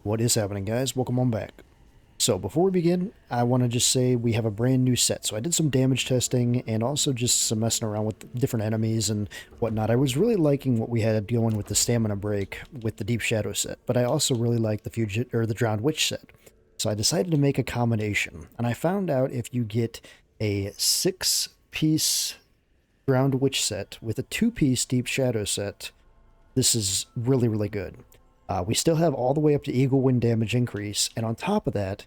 What is happening, guys? Welcome on back. So before we begin, I want to just say we have a brand new set. So I did some damage testing and also just some messing around with different enemies and whatnot. I was really liking what we had going with the stamina break with the Deep Shadow set, but I also really like the Fugitive or the Drowned Witch set. So I decided to make a combination, and I found out if you get a 6-piece Drowned Witch set with a 2-piece Deep Shadow set, this is really, really good. We still have all the way up to Eagle Wind damage increase, and on top of that,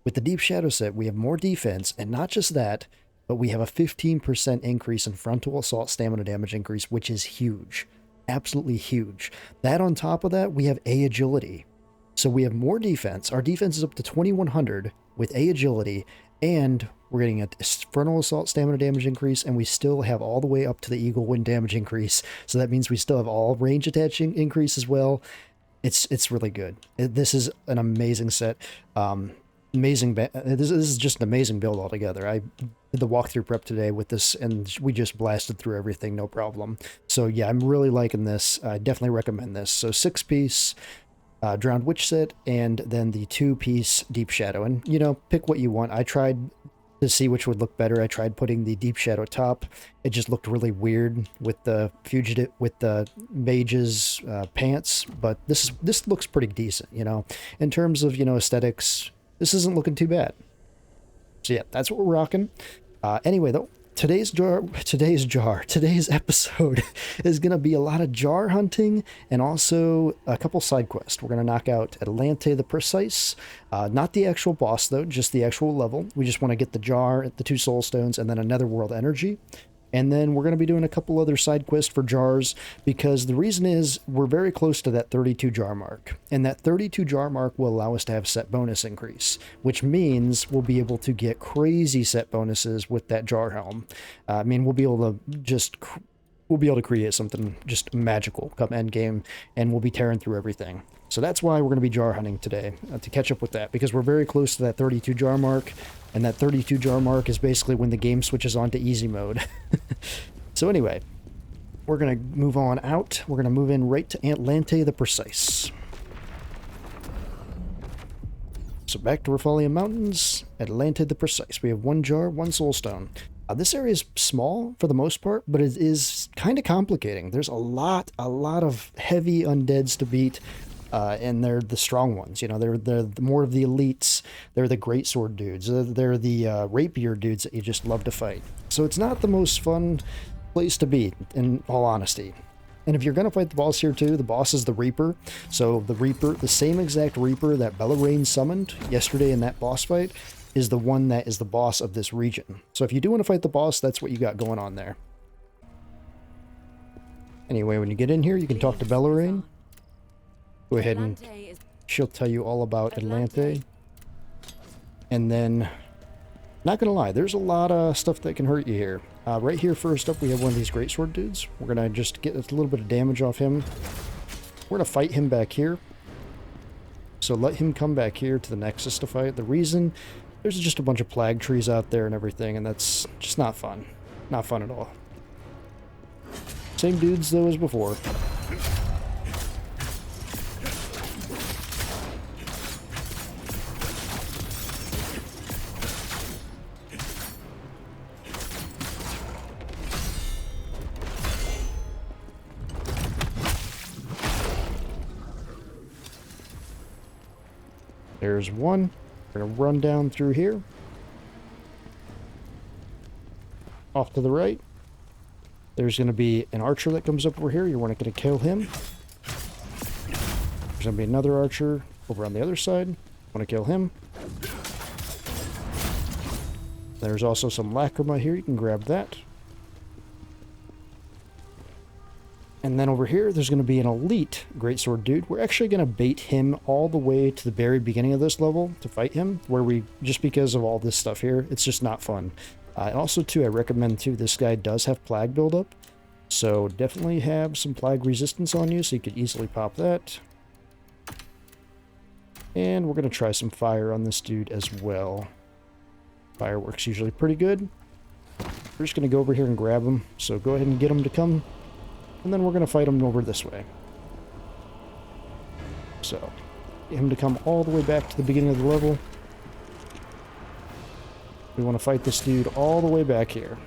with the Deep Shadow set, we have more defense, and not just that, but we have a 15% increase in frontal assault stamina damage increase, which is huge. Absolutely huge. That on top of that, we have A agility. So we have more defense. Our defense is up to 2100 with A agility, and we're getting a frontal assault stamina damage increase, and we still have all the way up to the Eagle Wind damage increase. So that means we still have all range attaching increase as well. It's really good. This is an amazing set. This is just an amazing build altogether. I did the walkthrough prep today with this, and we just blasted through everything, no problem. So yeah, I'm really liking this. I definitely recommend this. So 6-piece Drowned Witch set, and then the 2-piece Deep Shadow. And, you know, pick what you want. I tried to see which would look better. I tried putting the Deep Shadow top. It just looked really weird with the Fugitive, with the Mage's pants, but this looks pretty decent, you know. In terms of, you know, aesthetics, this isn't looking too bad. So yeah, that's what we're rocking. Anyway, though, today's episode is going to be a lot of jar hunting and also a couple side quests. We're going to knock out Atlante The Precise, not the actual boss though, just the actual level. We just want to get the jar, the 2 Soulstones, and then a Netherworld Energy. And then we're going to be doing a couple other side quests for jars, because the reason is we're very close to that 32 jar mark. And that 32 jar mark will allow us to have set bonus increase, which means we'll be able to get crazy set bonuses with that jar helm. I mean, we'll be able to create something just magical come end game, and we'll be tearing through everything. So that's why we're going to be jar hunting today, to catch up with that, because we're very close to that 32 jar mark, and that 32 jar mark is basically when the game switches on to easy mode. So anyway, we're going to move on out. We're going to move in right to Atlante The Precise. So back to Rafalia Mountains, Atlante The Precise. We have 1 jar, 1 soulstone. This area is small for the most part, but it is kind of complicating. There's a lot of heavy undeads to beat. And they're the strong ones, you know, they're more of the elites. They're the greatsword dudes. They're the rapier dudes that you just love to fight. So it's not the most fun place to be, in all honesty. And if you're going to fight the boss here too, the boss is the Reaper. So the Reaper, the same exact Reaper that Bellarane summoned yesterday in that boss fight, is the one that is the boss of this region. So if you do want to fight the boss, that's what you got going on there. Anyway, when you get in here, you can talk to Bellarane. Go ahead and she'll tell you all about Atlante. And then, not gonna lie, there's a lot of stuff that can hurt you here. Right here, first up, we have one of these greatsword dudes. We're gonna just get a little bit of damage off him. We're gonna fight him back here. So let him come back here to the Nexus to fight. The reason, there's just a bunch of plague trees out there and everything, and that's just not fun. Not fun at all. Same dudes, though, as before. There's one. We're going to run down through here. Off to the right. There's going to be an archer that comes up over here. You're going to kill him. There's going to be another archer over on the other side. Want to kill him. There's also some Lacrima here. You can grab that. And then over here, there's going to be an elite greatsword dude. We're actually going to bait him all the way to the very beginning of this level to fight him, where we, just because of all this stuff here, it's just not fun. And also, too, I recommend, too, this guy does have plague buildup. So definitely have some plague resistance on you, so you could easily pop that. And we're going to try some fire on this dude as well. Fire works usually pretty good. We're just going to go over here and grab him. So go ahead and get him to come. And then we're going to fight him over this way. So, him to come all the way back to the beginning of the level. We want to fight this dude all the way back here.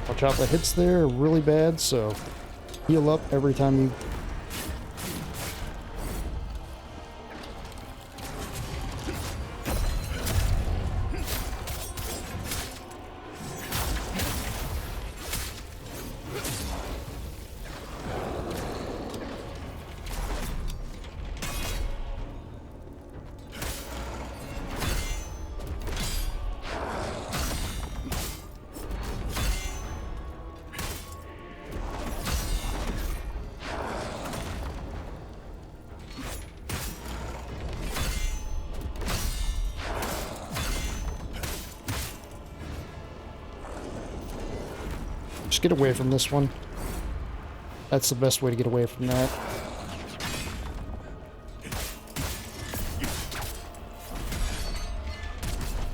Watch out, the hits there are really bad, so heal up every time you... Just get away from this one. That's the best way to get away from that.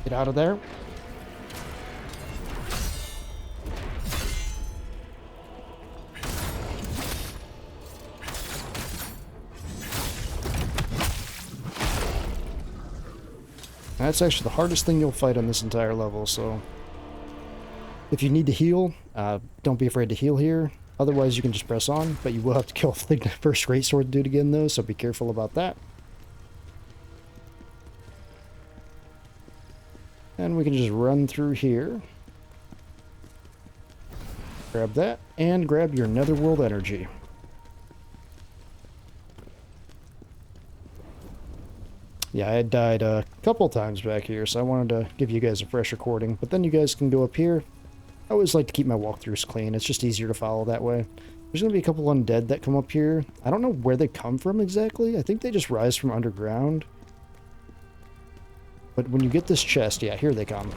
Get out of there. That's actually the hardest thing you'll fight on this entire level, so... If you need to heal, don't be afraid to heal here. Otherwise, you can just press on, but you will have to kill the first greatsword dude again, though, so be careful about that. And we can just run through here. Grab that, and grab your Netherworld Energy. Yeah, I had died a couple times back here, so I wanted to give you guys a fresh recording, but then you guys can go up here. I always like to keep my walkthroughs clean. It's just easier to follow that way. There's going to be a couple undead that come up here. I don't know where they come from exactly. I think they just rise from underground. But when you get this chest, yeah, here they come.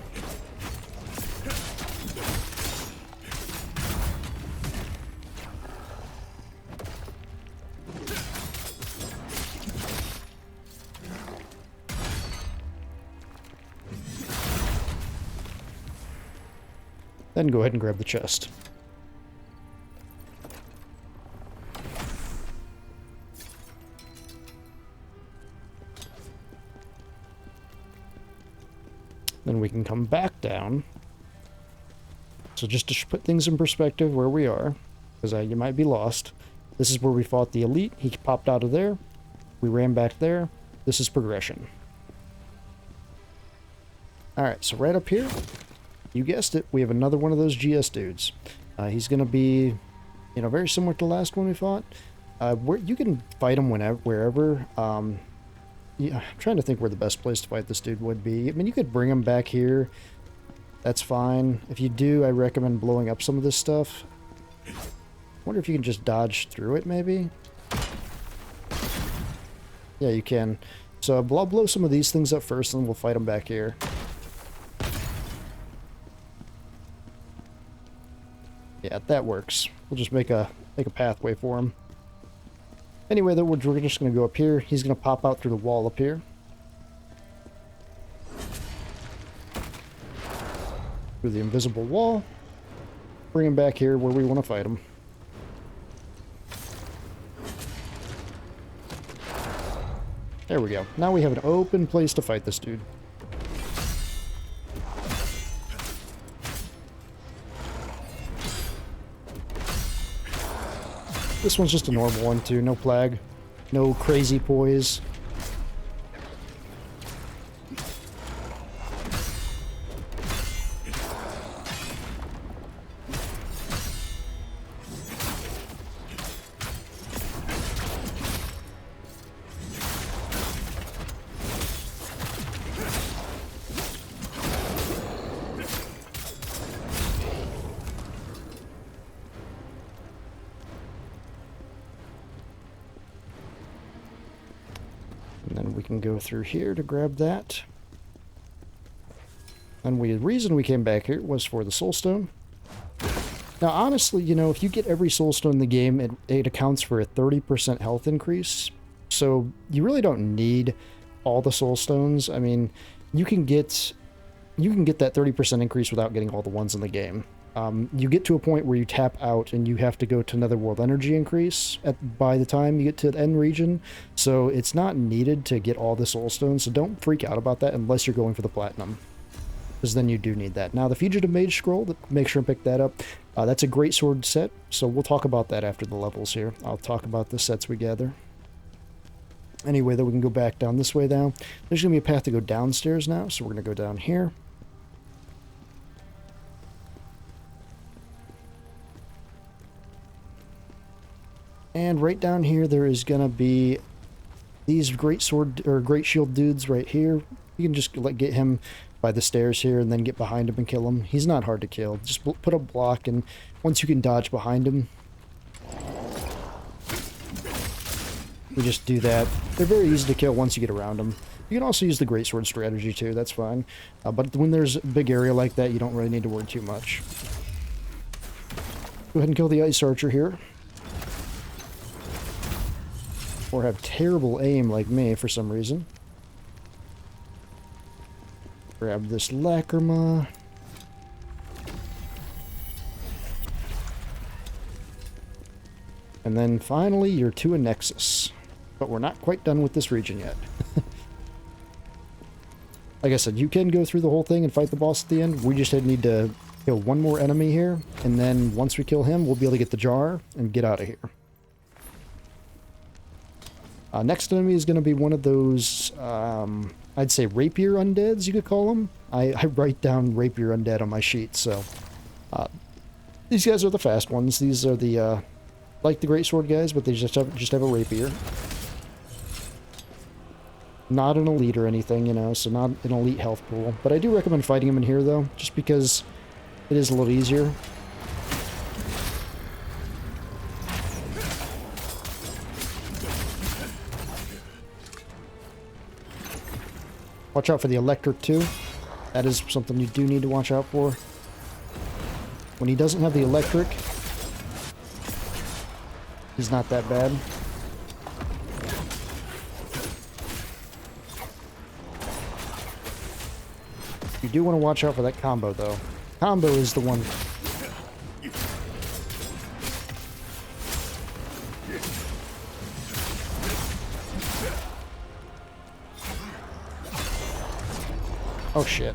Then go ahead and grab the chest. Then we can come back down. So just to put things in perspective where we are, because you might be lost. This is where we fought the elite. He popped out of there. We ran back there. This is progression. Alright, so right up here, you guessed it, we have another one of those GS dudes. He's going to be, you know, very similar to the last one we fought. Where you can fight him wherever. Yeah, I'm trying to think where the best place to fight this dude would be. I mean, you could bring him back here. That's fine. If you do, I recommend blowing up some of this stuff. I wonder if you can just dodge through it, maybe? Yeah, you can. So I'll blow some of these things up first, and then we'll fight them back here. Yeah, that works. We'll just make a pathway for him. Anyway, though, we're just going to go up here. He's going to pop out through the wall up here. Through the invisible wall. Bring him back here where we want to fight him. There we go. Now we have an open place to fight this dude. This one's just a normal one, too. No plague. No crazy poise. And we can go through here to grab that. And the reason we came back here was for the Soulstone. Now, honestly, you know, if you get every Soulstone in the game, it accounts for a 30% health increase. So you really don't need all the Soulstones. I mean, you can get that 30% increase without getting all the ones in the game. You get to a point where you tap out and you have to go to Netherworld Energy increase by the time you get to the end region. So it's not needed to get all the Soulstones. So don't freak out about that unless you're going for the Platinum, because then you do need that. Now, the Fugitive Mage Scroll, make sure and pick that up. That's a great sword set, so we'll talk about that after the levels here. I'll talk about the sets we gather. Anyway, though, we can go back down this way now. There's going to be a path to go downstairs now, so we're going to go down here. And right down here, there is going to be these great sword or great shield dudes right here. You can just get him by the stairs here and then get behind him and kill him. He's not hard to kill. Just put a block, and once you can dodge behind him, we just do that. They're very easy to kill once you get around them. You can also use the greatsword strategy too, that's fine. But when there's a big area like that, you don't really need to worry too much. Go ahead and kill the ice archer here. Or have terrible aim like me for some reason. Grab this Lacrima. And then finally, you're to a Nexus. But we're not quite done with this region yet. Like I said, you can go through the whole thing and fight the boss at the end. We just need to kill one more enemy here. And then once we kill him, we'll be able to get the jar and get out of here. Next enemy is going to be one of those, I'd say rapier undeads, you could call them. I write down rapier undead on my sheet, so. These guys are the fast ones. These are the, like the greatsword guys, but they just have a rapier. Not an elite or anything, you know, so not an elite health pool. But I do recommend fighting him in here, though, just because it is a little easier. Watch out for the electric, too. That is something you do need to watch out for. When he doesn't have the electric, he's not that bad. You do want to watch out for that combo, though. Combo is the one. Oh shit.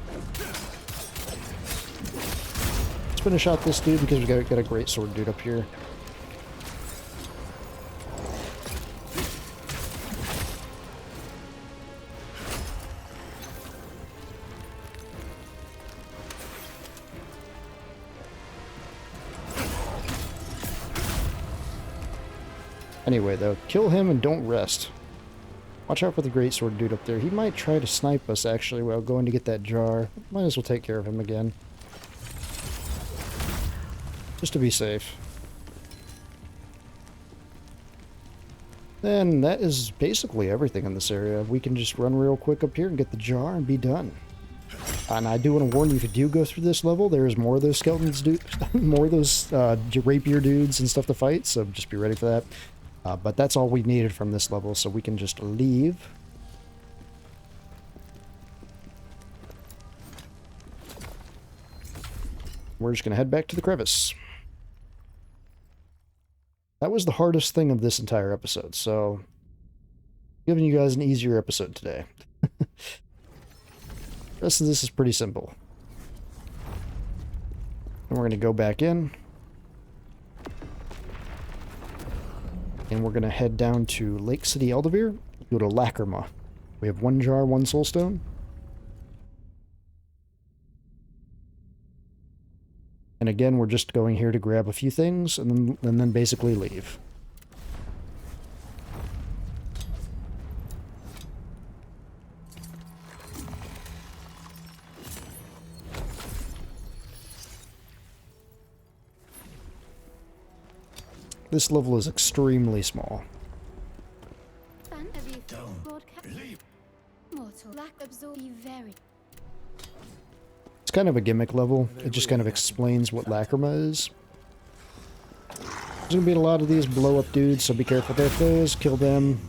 Let's finish out this dude because we got a great sword dude up here. Anyway, though, kill him and don't rest. Watch out for the greatsword dude up there. He might try to snipe us, actually, while going to get that jar. Might as well take care of him again. Just to be safe. Then that is basically everything in this area. We can just run real quick up here and get the jar and be done. And I do want to warn you, if you do go through this level, there's more of those skeletons, more of those rapier dudes and stuff to fight, so just be ready for that. But that's all we needed from this level, so we can just leave. We're just going to head back to the crevice. That was the hardest thing of this entire episode, so giving you guys an easier episode today. The rest of this is pretty simple. And we're going to go back in. And we're going to head down to Lake City Eldervere, go to Lacrima. We have one jar, one soulstone. And again, we're just going here to grab a few things and then basically leave. This level is extremely small. Don't leave. It's kind of a gimmick level. It just kind of explains what Lacrima is. There's gonna be a lot of these blow up dudes, so be careful with those. Kill them.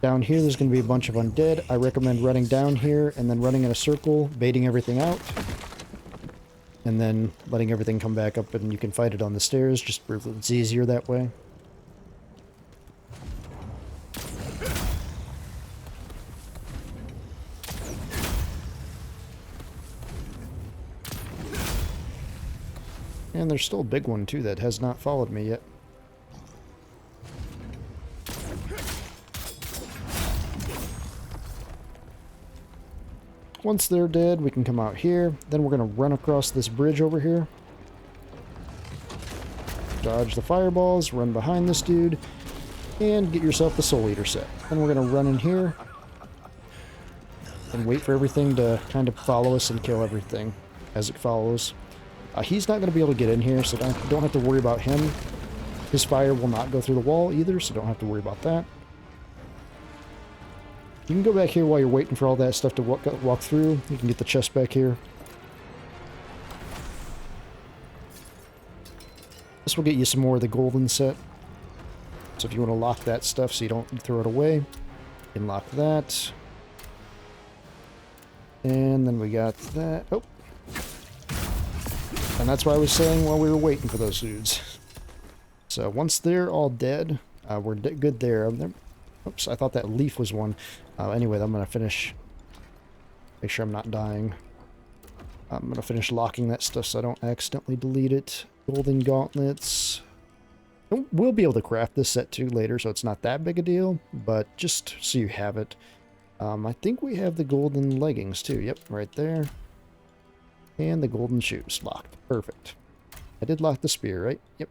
Down here, there's going to be a bunch of undead. I recommend running down here and then running in a circle, baiting everything out. And then letting everything come back up and you can fight it on the stairs. Just it's easier that way. And there's still a big one too that has not followed me yet. Once they're dead, we can come out here. Then we're going to run across this bridge over here. Dodge the fireballs, run behind this dude, and get yourself the Soul Eater set. Then we're going to run in here and wait for everything to kind of follow us and kill everything as it follows. He's not going to be able to get in here, so don't have to worry about him. His fire will not go through the wall either, so don't have to worry about that. You can go back here while you're waiting for all that stuff to walk through. You can get the chest back here. This will get you some more of the golden set. So if you want to lock that stuff so you don't throw it away, you can lock that. And then we got that. Oh. And that's what I was saying while we were waiting for those dudes. So once they're all dead, we're good there. Oops, I thought that leaf was one. Anyway, I'm going to finish. Make sure I'm not dying. I'm going to finish locking that stuff so I don't accidentally delete it. Golden gauntlets. We'll be able to craft this set too later, so it's not that big a deal. But just so you have it. I think we have the golden leggings too. Yep, right there. And the golden shoes. Locked. Perfect. I did lock the spear, right? Yep.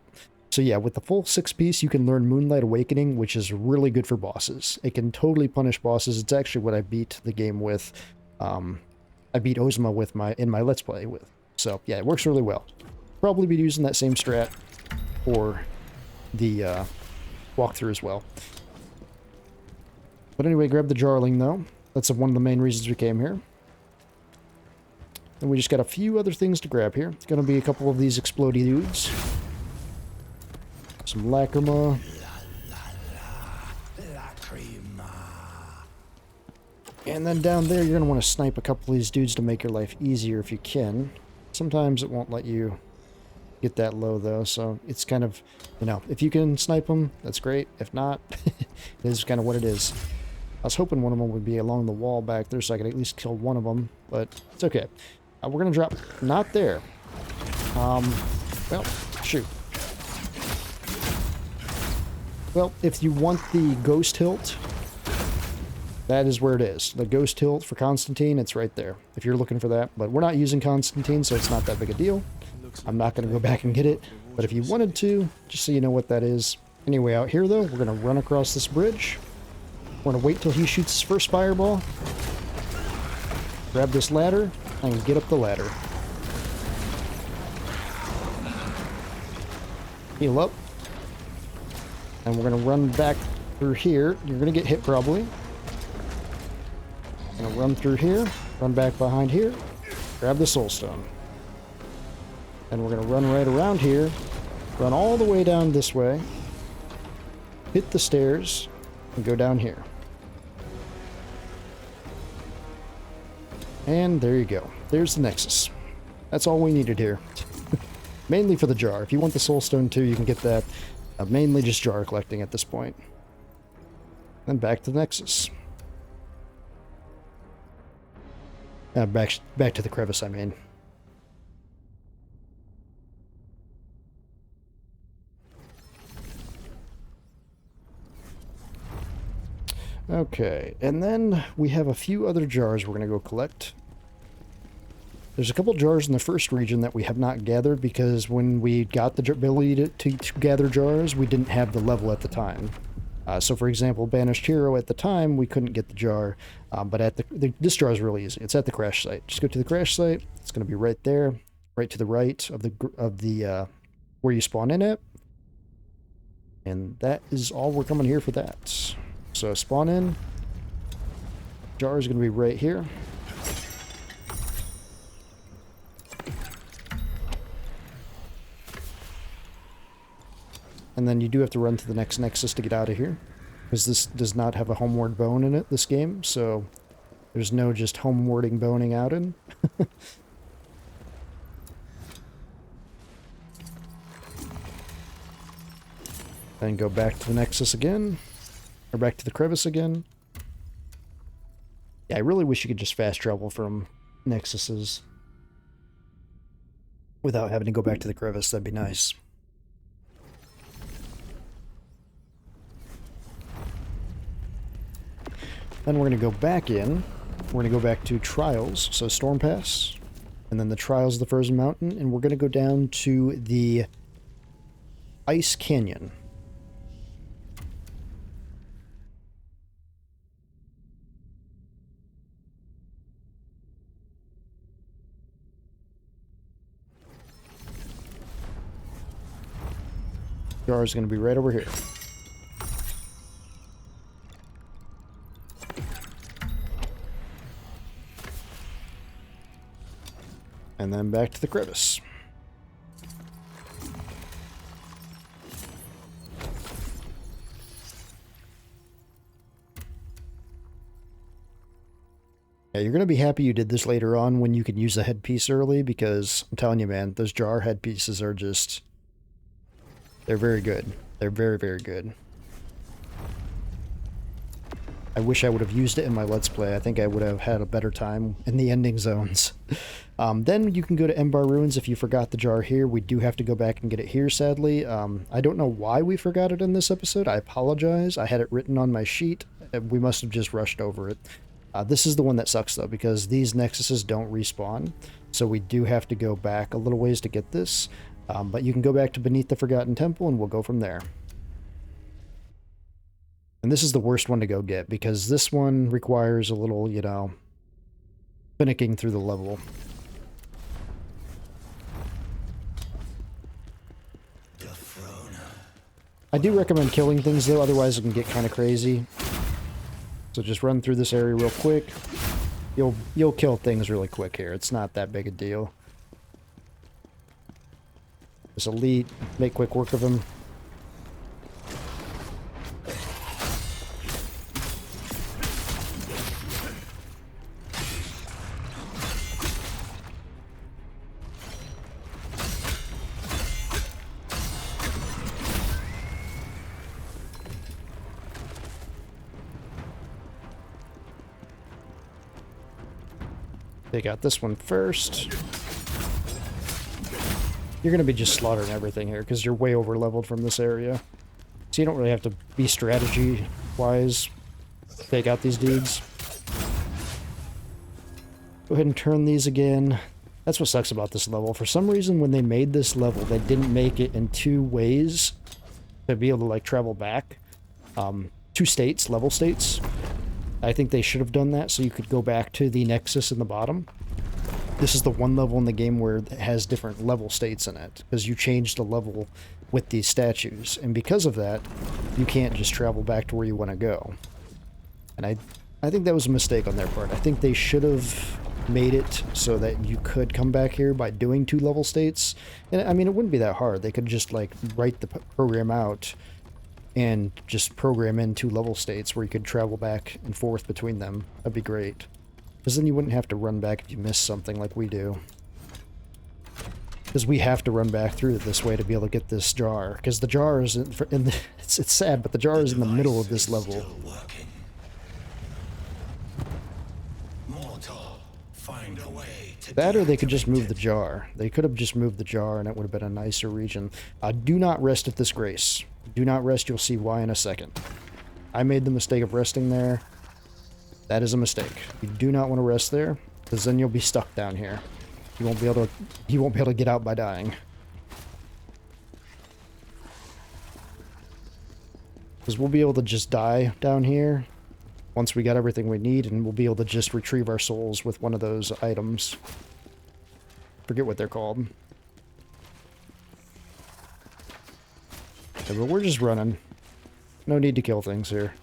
So yeah, with the full 6-piece, you can learn Moonlight Awakening, which is really good for bosses. It can totally punish bosses. It's actually what I beat the game with. I beat Ozma with in my Let's Play with. So yeah, it works really well. Probably be using that same strat for the walkthrough as well. But anyway, grab the Jarling though. That's one of the main reasons we came here. And we just got a few other things to grab here. It's going to be a couple of these explodey dudes. Some Lacrima. And then down there, you're going to want to snipe a couple of these dudes to make your life easier if you can. Sometimes it won't let you get that low, though, so it's kind of, you know, if you can snipe them, that's great. If not, it is kind of what it is. I was hoping one of them would be along the wall back there so I could at least kill one of them, but it's okay. We're going to drop... Not there. Well, shoot. Well, if you want the Ghost Hilt, that is where it is. The Ghost Hilt for Constantine, it's right there, if you're looking for that. But we're not using Constantine, so it's not that big a deal. I'm not going to go back and get it. But if you wanted to, just so you know what that is. Anyway, out here, though, we're going to run across this bridge. We're going to wait till he shoots his first fireball. Grab this ladder, and get up the ladder. Heal up. And we're going to run back through here. You're going to get hit, probably. Going to run through here. Run back behind here. Grab the Soulstone. And we're going to run right around here. Run all the way down this way. Hit the stairs. And go down here. And there you go. There's the Nexus. That's all we needed here. Mainly for the jar. If you want the Soulstone too, you can get that. Mainly just jar collecting at this point. Then back to the Nexus. Back to the crevice, I mean. Okay, and then we have a few other jars we're going to go collect. There's a couple jars in the first region that we have not gathered because when we got the ability to gather jars, we didn't have the level at the time. So for example, Banished Hero at the time, we couldn't get the jar, but at this jar is really easy. It's at the crash site. Just go to the crash site. It's going to be right there, right to the right of the where you spawn in at. And that is all we're coming here for that. So spawn in. Jar is going to be right here. And then you do have to run to the next Nexus to get out of here. Because this does not have a homeward bone in it, this game. So there's no just homewarding boning out in. Then go back to the Nexus again. Or back to the Crevice again. Yeah, I really wish you could just fast travel from Nexuses without having to go back to the Crevice. That'd be nice. Then we're going to go back in. We're going to go back to Trials, so Storm Pass. And then the Trials of the Frozen Mountain. And we're going to go down to the Ice Canyon. Jar is going to be right over here. And then back to the Crevice. Yeah, you're going to be happy you did this later on when you can use the headpiece early, because I'm telling you, man, those jar headpieces are just... they're very good. They're very, very good. I wish I would have used it in my Let's Play. I think I would have had a better time in the ending zones. Then you can go to Embar Ruins if you forgot the jar here. We do have to go back and get it here, sadly. I don't know why we forgot it in this episode. I apologize. I had it written on my sheet. We must have just rushed over it. This is the one that sucks, though, because these Nexuses don't respawn. So we do have to go back a little ways to get this. But you can go back to Beneath the Forgotten Temple, and we'll go from there. And this is the worst one to go get, because this one requires a little, you know, finicking through the level. I do recommend killing things, though, otherwise it can get kind of crazy. So just run through this area real quick. You'll kill things really quick here. It's not that big a deal. Just elite, make quick work of him. Take out this one first. You're going to be just slaughtering everything here because you're way over leveled from this area. So you don't really have to be strategy-wise. Take out these dudes. Go ahead and turn these again. That's what sucks about this level. For some reason, when they made this level, they didn't make it in two ways to be able to, like, travel back. Two states, level states. I think they should have done that so you could go back to the Nexus in the bottom. This is the one level in the game where it has different level states in it, because you changed the level with these statues. And because of that, you can't just travel back to where you want to go. And I think that was a mistake on their part. I think they should have made it so that you could come back here by doing two level states. And I mean, it wouldn't be that hard. They could just, like, write the program out and just program in two level states where you could travel back and forth between them. That'd be great. Because then you wouldn't have to run back if you missed something like we do. Because we have to run back through it this way to be able to get this jar. Because the jar is it's sad, but the jar is in the middle of this level. That, or they could just move the jar. They could have just moved the jar and it would have been a nicer region. Do not rest at this grace. Do not rest, you'll see why in a second. I made the mistake of resting there. That is a mistake. You do not want to rest there, because then you'll be stuck down here. You won't be able to get out by dying. Because we'll be able to just die down here once we got everything we need, and we'll be able to just retrieve our souls with one of those items. Forget what they're called. Okay, but we're just running. No need to kill things here.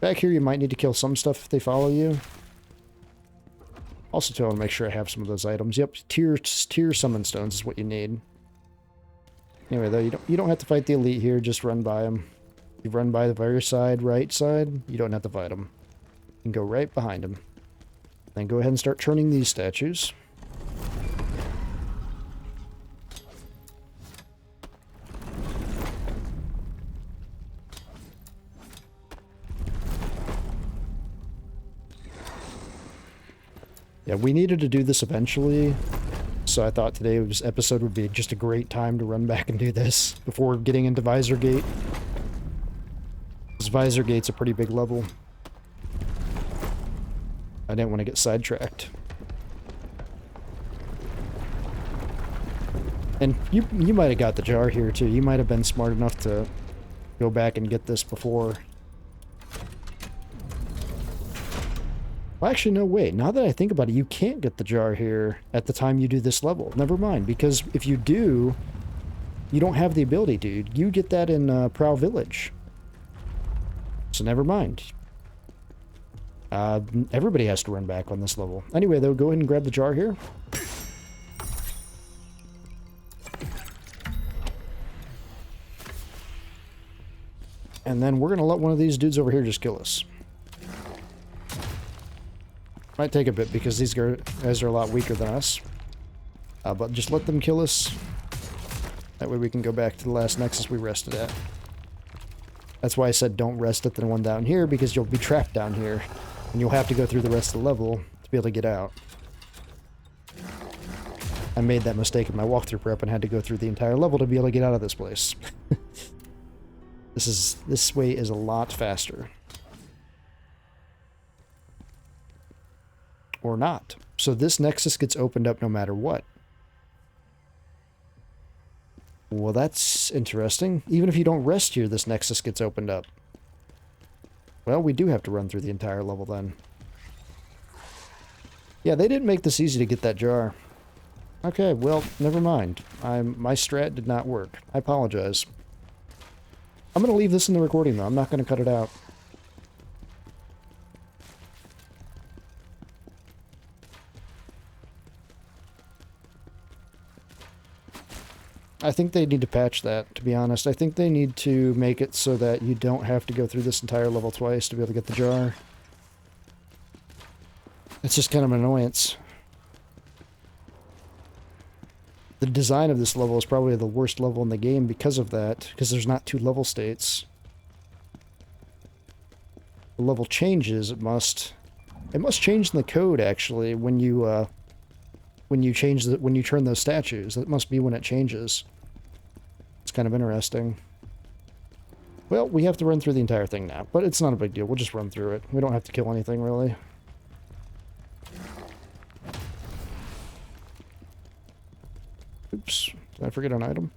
Back here, you might need to kill some stuff if they follow you. Also, too, I want to make sure I have some of those items. Yep, tier summon stones is what you need. Anyway, though, you don't have to fight the elite here. Just run by them. You run by the very side, right side. You don't have to fight them. You can go right behind them. Then go ahead and start turning these statues. Yeah, we needed to do this eventually, so I thought today's episode would be just a great time to run back and do this before getting into Visor Gate. Because Visor Gate's a pretty big level. I didn't want to get sidetracked. And you might have got the jar here too. You might have been smart enough to go back and get this before. Well, actually, no, wait. Now that I think about it, you can't get the jar here at the time you do this level. Never mind, because if you do, you don't have the ability, dude. You get that in Prow Village. So never mind. Everybody has to run back on this level. Anyway, though, go ahead and grab the jar here. And then we're going to let one of these dudes over here just kill us. Might take a bit because these guys are a lot weaker than us. But just let them kill us. That way we can go back to the last nexus we rested at. That's why I said don't rest at the one down here, because you'll be trapped down here. And you'll have to go through the rest of the level to be able to get out. I made that mistake in my walkthrough prep and had to go through the entire level to be able to get out of this place. This way is a lot faster. Or not. So this nexus gets opened up no matter what. Well, that's interesting. Even if you don't rest here, this nexus gets opened up. Well, we do have to run through the entire level then. Yeah, they didn't make this easy to get that jar. Okay, well, never mind. My strat did not work. I apologize. I'm going to leave this in the recording, though. I'm not going to cut it out. I think they need to patch that, to be honest. I think they need to make it so that you don't have to go through this entire level twice to be able to get the jar. It's just kind of an annoyance. The design of this level is probably the worst level in the game because of that, because there's not two level states. The level changes, it must change in the code, actually, when you turn those statues. That must be when it changes. It's kind of interesting. Well, we have to run through the entire thing now, but it's not a big deal. We'll just run through it. We don't have to kill anything, really. Oops. Did I forget an item?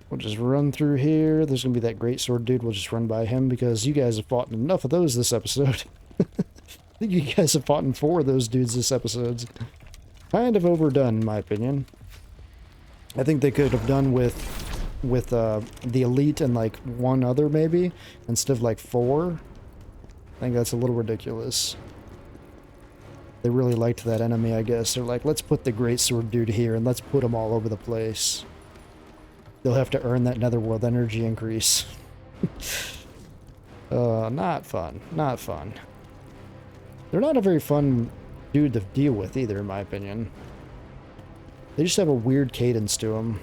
We'll just run through here. There's going to be that great sword dude. We'll just run by him because you guys have fought enough of those this episode. I think you guys have fought in 4 of those dudes this episode. Kind of overdone, in my opinion. I think they could have done with the elite and like 1 other maybe instead of like 4. I think that's a little ridiculous. They really liked that enemy, I guess. They're like, let's put the great sword dude here and let's put him all over the place. They'll have to earn that Netherworld Energy increase. Not fun. Not fun. They're not a very fun dude to deal with either, in my opinion. They just have a weird cadence to them.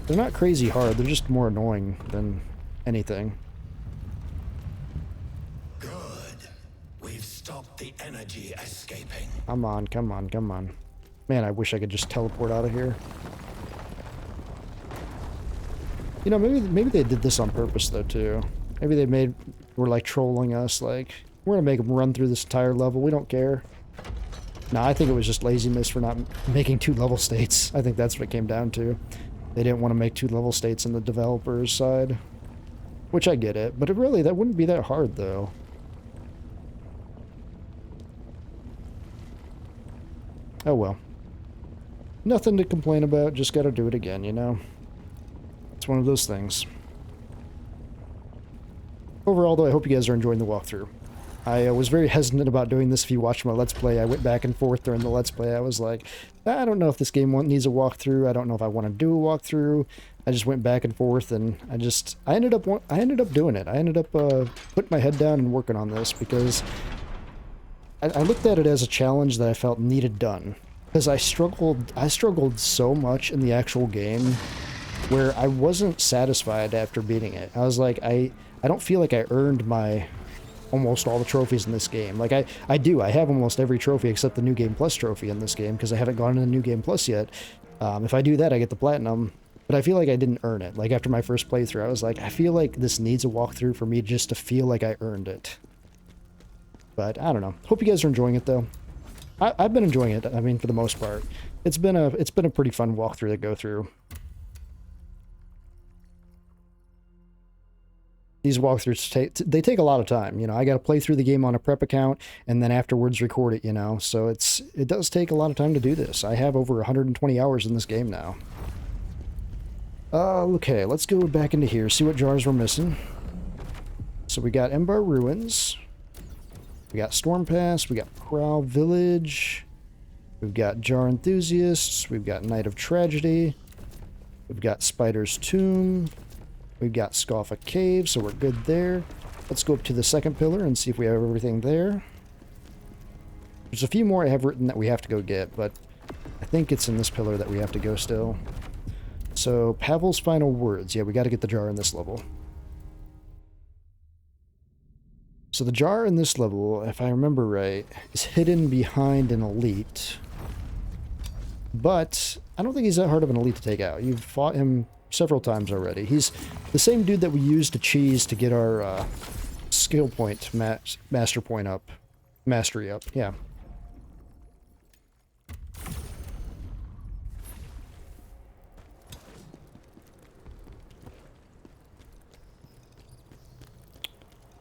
They're not crazy hard, they're just more annoying than anything. Good. We've stopped the energy escaping. Come on, come on, come on. Man, I wish I could just teleport out of here. You know, maybe they did this on purpose, though, too. Maybe they were, like, trolling us, like, we're gonna make them run through this entire level, we don't care. Nah, I think it was just laziness for not making 2 level states. I think that's what it came down to. They didn't want to make 2 level states on the developer's side. Which I get it, but that wouldn't be that hard, though. Oh well. nothing to complain about, just gotta do it again, you know? It's one of those things. Overall, though, I hope you guys are enjoying the walkthrough. I was very hesitant about doing this. If you watched my Let's Play, I went back and forth during the Let's Play. I was like, I don't know if this game needs a walkthrough. I don't know if I want to do a walkthrough. I just went back and forth, and I ended up doing it. I ended up putting my head down and working on this because I looked at it as a challenge that I felt needed done. Because I struggled so much in the actual game where I wasn't satisfied after beating it. I was like, I don't feel like I earned my almost all the trophies in this game. Like, I do. I have almost every trophy except the New Game Plus trophy in this game because I haven't gone into New Game Plus yet. If I do that, I get the Platinum. But I feel like I didn't earn it. Like, after my first playthrough, I was like, I feel like this needs a walkthrough for me just to feel like I earned it. But, I don't know. Hope you guys are enjoying it, though. I've been enjoying it, I mean, for the most part. It's been a pretty fun walkthrough to go through. These walkthroughs they take a lot of time, you know. I got to play through the game on a prep account and then afterwards record it, you know. So it does take a lot of time to do this. I have over 120 hours in this game now. Okay, let's go back into here, see what jars we're missing. So we got Embar Ruins, we got Storm Pass, we got Prowl Village, we've got Jar Enthusiasts, we've got Night of Tragedy, we've got Spider's Tomb. We've got Scalfa Cave, so we're good there. Let's go up to the second pillar and see if we have everything there. There's a few more I have written that we have to go get, but I think it's in this pillar that we have to go still. So, Pavel's Final Words. Yeah, we got to get the jar in this level. So the jar in this level, if I remember right, is hidden behind an elite. But I don't think he's that hard of an elite to take out. You've fought him several times already. He's the same dude that we used to cheese to get our skill point, master point up. Mastery up, yeah.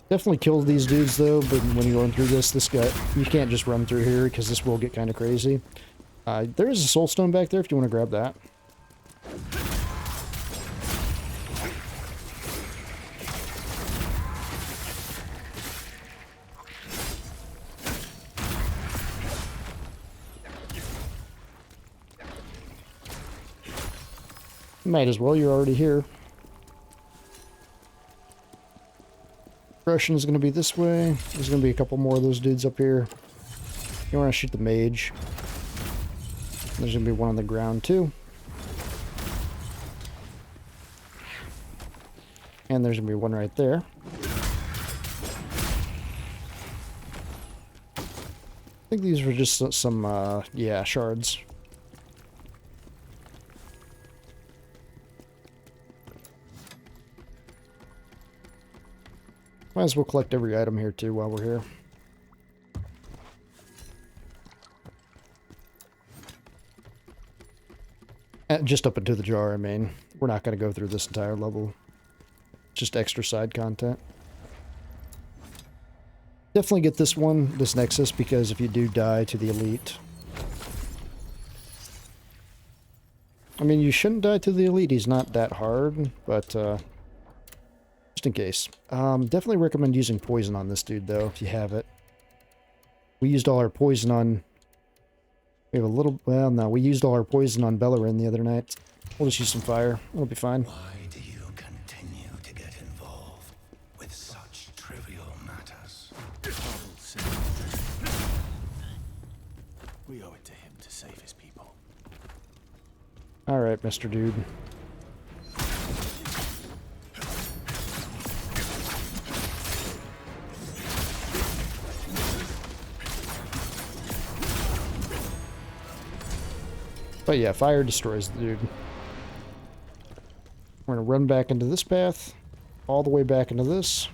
Definitely kill these dudes though, but when you're going through this guy, you can't just run through here because this will get kind of crazy. There is a Soulstone back there if you want to grab that. Might as well, you're already here. Progression is going to be this way. There's going to be a couple more of those dudes up here. You want to shoot the Mage. There's going to be one on the ground too. And there's going to be one right there. I think these were just some, yeah, shards. Might as well collect every item here too while we're here. Just up into the jar, I mean. We're not going to go through this entire level. Just extra side content. Definitely get this one, this Nexus, because if you do die to the Elite... I mean, you shouldn't die to the Elite, he's not that hard, but, just in case. Definitely recommend using poison on this dude, though, if you have it. We used all our poison on... We have a little... Well, no, we used all our poison on Bellerin the other night. We'll just use some fire. It'll be fine. Why do you continue to get involved with such trivial matters? Pavel said we owe it to him to save his people. Alright, Mr. Dude. But yeah, fire destroys the dude. We're going to run back into this path, all the way back into this,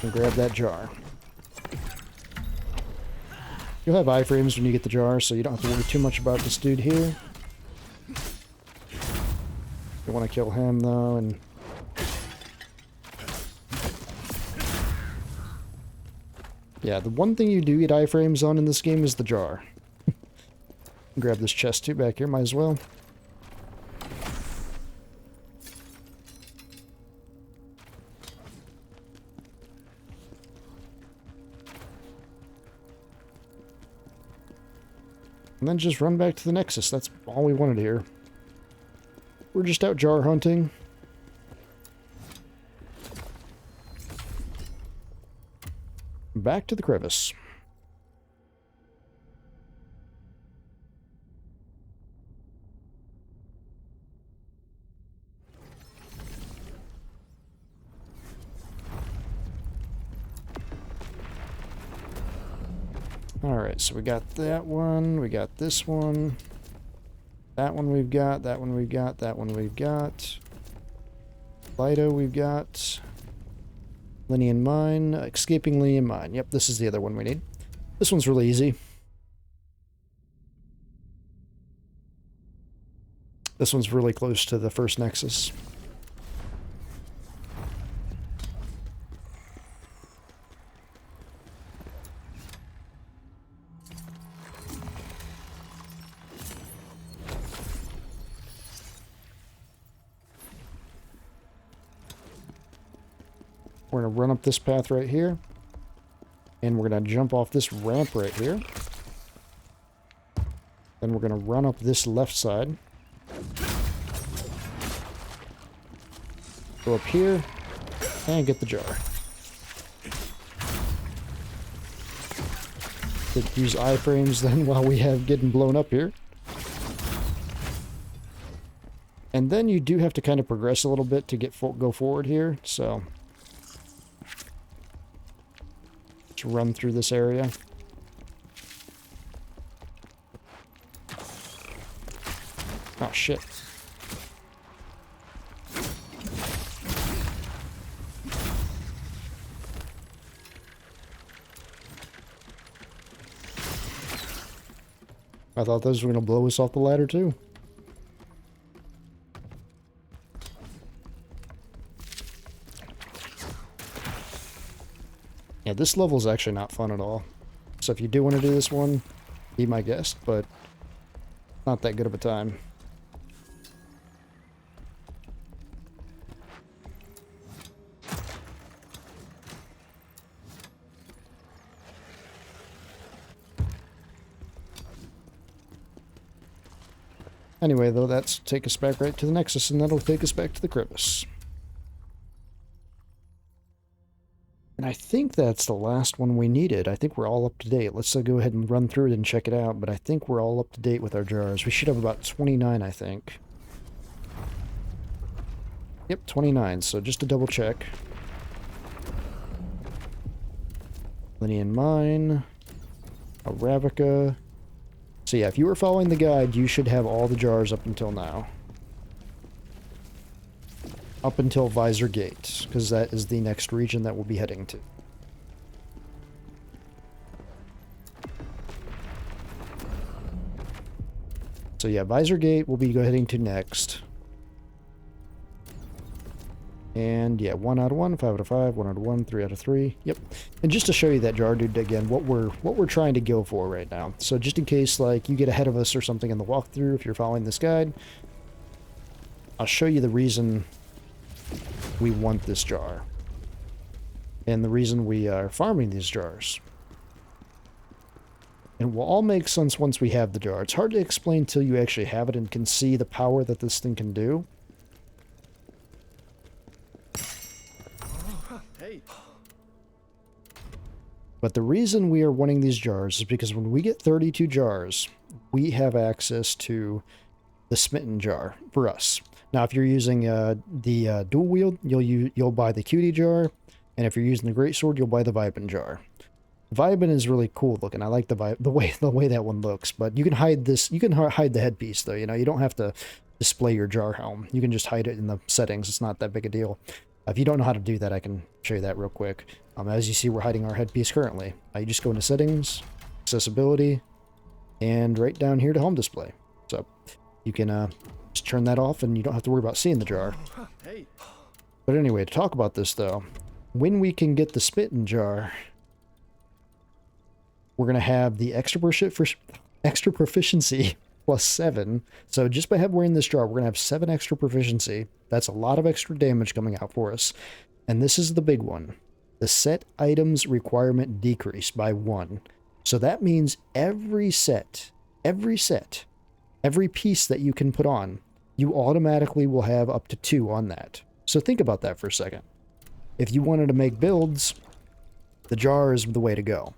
and grab that jar. You'll have iframes when you get the jar, so you don't have to worry too much about this dude here. You want to kill him, though, and... Yeah, the one thing you do get iframes on in this game is the jar. Grab this chest too back here, might as well. And then just run back to the Nexus. That's all we wanted here. We're just out jar hunting. Back to the crevice. Alright, so we got that one, we got this one, that one we've got, that one we've got, that one we've got, Lido we've got, Linon Mine, escaping Linon Mine. Yep, this is the other one we need. This one's really easy. This one's really close to the first Nexus. We're going to run up this path right here. And we're going to jump off this ramp right here. Then we're going to run up this left side. Go up here. And get the jar. Could use iframes then while we have getting blown up here. And then you do have to kind of progress a little bit to go forward here. So just run through this area. Oh shit. I thought those were going to blow us off the ladder too. Yeah, this level is actually not fun at all. So if you do want to do this one, be my guest, but not that good of a time. Anyway, though, that's take us back right to the Nexus, and that'll take us back to the Crevice. And I think that's the last one we needed. I think we're all up to date. Let's go ahead and run through it and check it out, but I think we're all up to date with our jars. We should have about 29, I think. Yep, 29, so just to double check. Linon Mine, a Ravnica. So yeah, if you were following the guide, you should have all the jars up until now. Up until Visor Gate, because that is the next region that we'll be heading to. So yeah, Visor Gate we'll be heading to next. And yeah, 1 out of 1, 5 out of 5, 1 out of 1, 3 out of 3. Yep. And just to show you that jar dude again, what we're trying to go for right now. So just in case like you get ahead of us or something in the walkthrough, if you're following this guide, I'll show you the reason we want this jar. And the reason we are farming these jars. And it will all make sense once we have the jar. It's hard to explain till you actually have it and can see the power that this thing can do. But the reason we are wanting these jars is because when we get 32 jars, we have access to the Smitten jar for us. Now, if you're using the dual wield, you'll buy the Cutie jar, and if you're using the Greatsword, you'll buy the Vibin jar. Vibin is really cool looking. I like the way that one looks. But you can hide this. You can hide the headpiece though. You know, you don't have to display your jar helm. You can just hide it in the settings. It's not that big a deal. If you don't know how to do that, I can show you that real quick. As you see, we're hiding our headpiece currently. You just go into Settings, Accessibility, and right down here to Home Display. So you can just turn that off, and you don't have to worry about seeing the jar. But anyway, to talk about this though, when we can get the Smitten jar, we're gonna have the extra proficiency plus 7. So just by wearing this jar, we're going to have 7 extra proficiency. That's a lot of extra damage coming out for us. And this is the big one. The set items requirement decreased by 1. So that means every piece that you can put on, you automatically will have up to 2 on that. So think about that for a second. If you wanted to make builds, the jar is the way to go.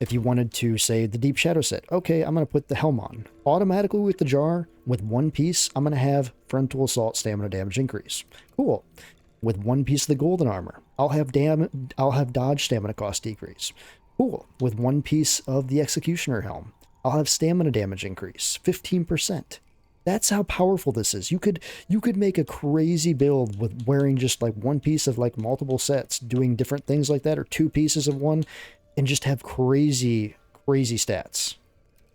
If you wanted to, say, the Deep Shadow set, okay, I'm going to put the helm on. Automatically with the jar, with 1 piece, I'm going to have frontal assault stamina damage increase. Cool. With 1 piece of the golden armor, I'll have dodge stamina cost decrease. Cool. With 1 piece of the executioner helm, I'll have stamina damage increase, 15%. That's how powerful this is. You could make a crazy build with wearing just like 1 piece of like multiple sets, doing different things like that, or 2 pieces of one, and just have crazy stats.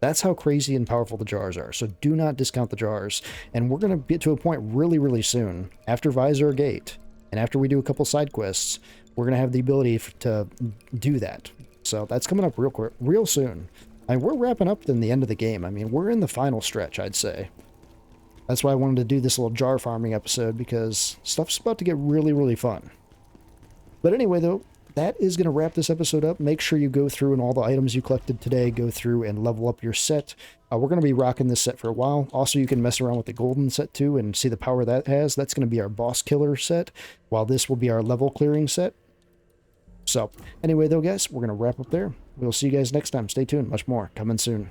That's how crazy and powerful the jars are. So do not discount the jars. And we're going to get to a point really soon, after Visor Gate, and after we do a couple side quests, we're going to have the ability to do that. So that's coming up real soon. I mean, we're wrapping up in the end of the game. I mean, we're in the final stretch, I'd say. That's why I wanted to do this little jar farming episode, because stuff's about to get really fun. But anyway, though, that is going to wrap this episode up. Make sure you go through and all the items you collected today, go through and level up your set. We're going to be rocking this set for a while. Also, you can mess around with the golden set too and see the power that has. That's going to be our boss killer set, while this will be our level clearing set. So anyway, though, guys, we're going to wrap up there. We'll see you guys next time. Stay tuned. Much more coming soon.